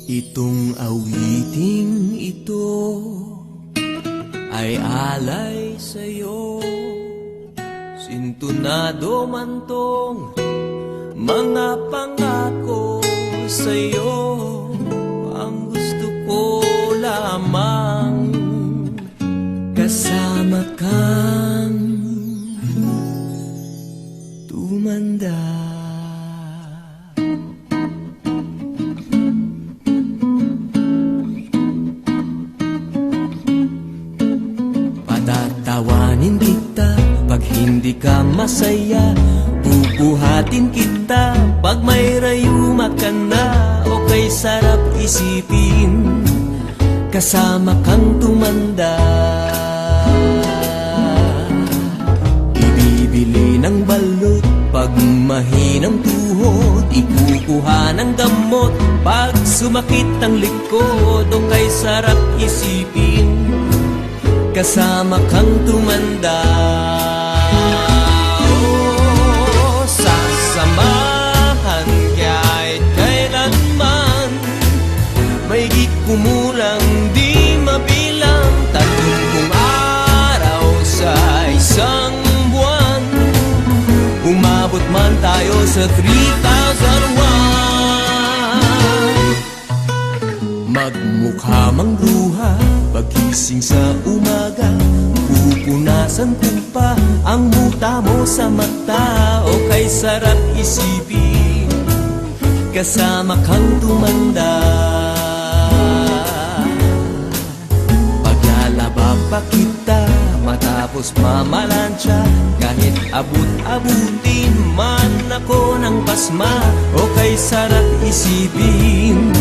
Itong awiting ito ay alay sa'yo. Sintunado man tong mga pangako sa'yo. Ang gusto ko lamang kasama kang tumanda. Patatawanin kita pag hindi ka masaya. Bubuhatin kita pag may rayuma ka na. O kay sarap isipin kasama kang tumanda. Ibibili ng balot pag mahinang tuhod. Ikukuha ng gamot pag sumakit ang likod. O kay sarap isipin kasama kang tumanda. Oh, sasamahan kahit kailanman. Maigit kumulang di mabilang 30 araw sa isang buwan. Umabot man tayo sa 3,001. Magmukha mang bruha pagising sa umaga. Pupunasan ko pa ang muta mo sa mata. O kay sarap isipin kasama kang tumanda. Paglalaba pa kita matapos mamalansya. Kahit abut-abutin man ako ng pasma. O kay sarap isipin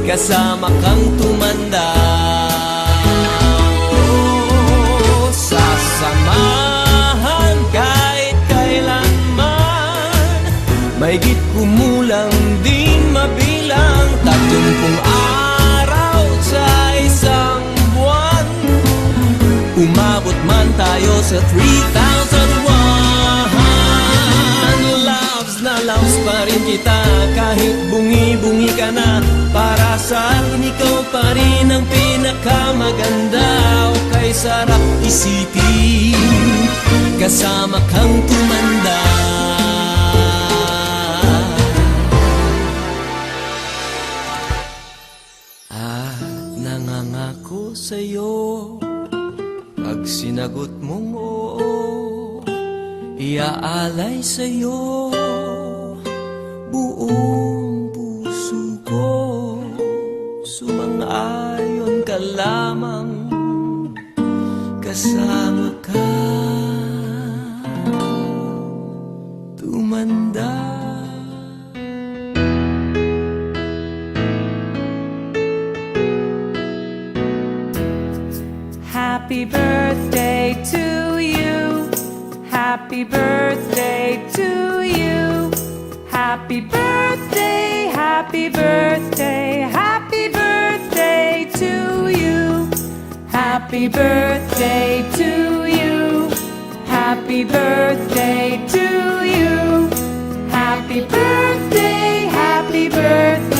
kasama kang tumanda. Oh, sasamahan kahit kailanman. Maigit kumulang di mabilang 30 araw sa isang buwan. Umabot man tayo sa 3,001. Loves na loves pa rin kita kahit bungi-bungi ka na. Para sa akin ikaw pa rin ang pinakamaganda. O kay sarap isipin kasama kang tumanda. Nangangako sa'yo pag sinagot mong oo, iaalay sa'yo buong puso ko. Sumang-ayon ka lamang kasama ka tumanda. Happy birthday to you. Happy birthday to you. Happy birthday, happy birthday, happy birthday to you. Happy birthday to you. Happy birthday to you. Happy birthday, happy birthday.